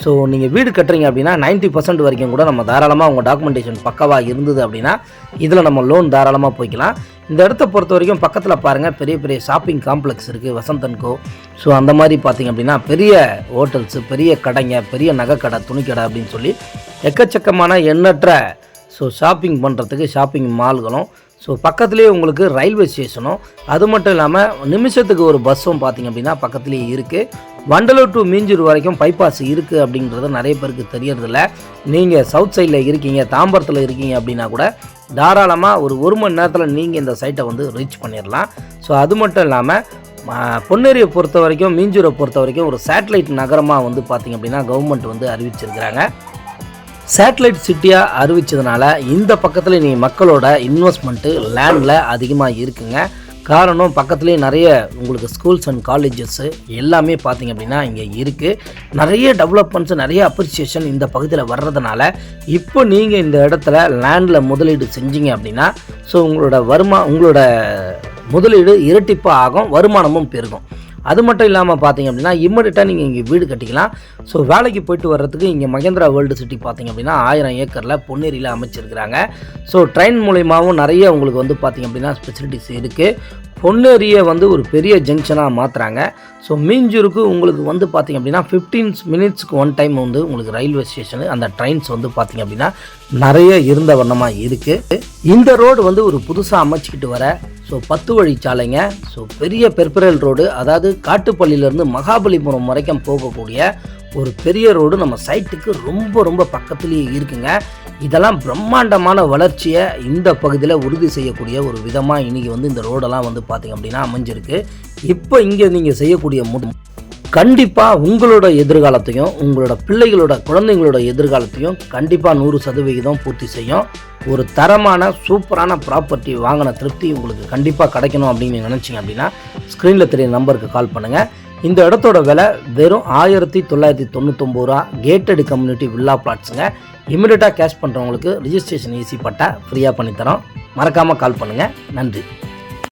So நீங்கள் வீடு கட்டுறீங்க அப்படின்னா 90% வரைக்கும் கூட நம்ம தாராளமாக உங்கள் டாக்குமெண்டேஷன் பக்காவாக இருந்தது அப்படின்னா இதில் நம்ம லோன் தாராளமாக போய்க்கலாம். இந்த இடத்த பொறுத்த வரைக்கும் பக்கத்தில் பாருங்கள், பெரிய பெரிய ஷாப்பிங் காம்ப்ளெக்ஸ் இருக்குது, வசந்தன்கோ. ஸோ அந்த மாதிரி பார்த்திங்க அப்படின்னா பெரிய ஹோட்டல்ஸு, பெரிய கடைங்க, பெரிய நகைக்கடை, துணிக்கடை அப்படின்னு சொல்லி எக்கச்சக்கமான எண்ணற்ற ஷாப்பிங் பண்ணுறதுக்கு ஷாப்பிங் மால்களும், பக்கத்துலேயே உங்களுக்கு ரயில்வே ஸ்டேஷனும், அது மட்டும் இல்லாமல் நிமிஷத்துக்கு ஒரு பஸ்ஸும் பார்த்திங்க அப்படின்னா பக்கத்துலேயே இருக்குது. வண்டலூர் டு மீஞ்சூர் வரைக்கும் பைபாஸ் இருக்குது அப்படின்றது நிறைய பேருக்கு தெரியறதில்ல. நீங்கள் சவுத் சைடில் இருக்கீங்க, தாம்பரத்தில் இருக்கீங்க அப்படின்னா கூட தாராளமாக ஒரு மணி நேரத்தில் நீங்கள் இந்த சைட்டை ரீச் பண்ணிடலாம். அது மட்டும் இல்லாமல் பொன்னேரியை பொறுத்த வரைக்கும், மீஞ்சூரை பொறுத்த வரைக்கும் ஒரு சேட்டலைட் நகரமாக பார்த்திங்க அப்படின்னா கவர்மெண்ட் அறிவிச்சிருக்கிறாங்க. சேட்டலைட் சிட்டியாக அறிவித்ததுனால இந்த பக்கத்தில் நீங்கள் மக்களோட இன்வெஸ்ட்மெண்ட்டு லேண்டில் அதிகமாக இருக்குங்க. காரணம் பக்கத்துலேயே நிறைய உங்களுக்கு ஸ்கூல்ஸ் அண்ட் காலேஜஸ்ஸு எல்லாமே பார்த்திங்க அப்படின்னா இங்கே இருக்குது. நிறைய டெவலப்மெண்ட்ஸு, நிறைய அப்ரிசியேஷன் இந்த பகுதியில் வர்றதுனால இப்போ நீங்கள் இந்த இடத்துல லேண்டில் முதலீடு செஞ்சீங்க அப்படின்னா உங்களோட முதலீடு இரட்டிப்பாக ஆகும், வருமானமும் பெருகும். அது மட்டும் இல்லாமல் பார்த்திங்க அப்படின்னா இம்மீடியட்டாக நீங்கள் இங்கே வீடு கட்டிக்கலாம். வேலைக்கு போயிட்டு வர்றதுக்கு இங்கே மகேந்திரா வேர்ல்டு சிட்டி பார்த்திங்க அப்படின்னா 1000 ஏக்கரில் பொன்னேரியில் அமைச்சிருக்கிறாங்க. ட்ரெயின் மூலயமாவும் நிறைய உங்களுக்கு பார்த்திங்க அப்படின்னா ஃபெசிலிட்டிஸ் இருக்குது. பொன்னேரியை ஒரு பெரிய ஜங்ஷனாக மாற்றுறாங்க. மீஞ்சூருக்கு உங்களுக்கு பார்த்திங்க அப்படின்னா 15 மினிட்ஸ்க்கு ஒன் டைம் உங்களுக்கு ரயில்வே ஸ்டேஷனு, அந்த ட்ரெயின்ஸ் பார்த்திங்க அப்படின்னா நிறைய இருந்த வண்ணமாக இருக்குது. இந்த ரோடு ஒரு புதுசாக அமைச்சிக்கிட்டு வர 10 வழிச்சாலைங்க. பெரிய பெர்பரல் ரோடு, அதாவது காட்டுப்பள்ளியிலேருந்து மகாபலிபுரம் வரைக்கும் போகக்கூடிய ஒரு பெரிய ரோடு நம்ம சைட்டுக்கு ரொம்ப ரொம்ப பக்கத்துலேயே இருக்குங்க. இதெல்லாம் பிரம்மாண்டமான வளர்ச்சியை இந்த பகுதியில் உறுதி செய்யக்கூடிய ஒரு விதமாக இன்றைக்கி இந்த ரோடெல்லாம் பார்த்திங்க அப்படின்னா அமைஞ்சிருக்கு. இப்போ இங்கே நீங்கள் செய்யக்கூடிய கண்டிப்பாக உங்களோட எதிர்காலத்தையும் உங்களோட பிள்ளைகளோட குழந்தைங்களோட எதிர்காலத்தையும் கண்டிப்பாக 100% பூர்த்தி செய்யும். ஒரு தரமான சூப்பரான ப்ராப்பர்ட்டி வாங்கின திருப்தி உங்களுக்கு கண்டிப்பாக கிடைக்கணும் அப்படின்னு நினச்சிங்க அப்படின்னா ஸ்க்ரீனில் தெரிய நம்பருக்கு கால் பண்ணுங்கள். இந்த இடத்தோட விலை வெறும் 1999 ரூபா. கேட்டட் கம்யூனிட்டி வில்லா பிளாட்ஸுங்க. இமீடியட்டாக கேஷ் பண்ணுறவங்களுக்கு ரிஜிஸ்ட்ரேஷன் ஈஸி பட்டா ஃப்ரீயாக பண்ணித்தரோம். மறக்காமல் கால் பண்ணுங்கள். நன்றி.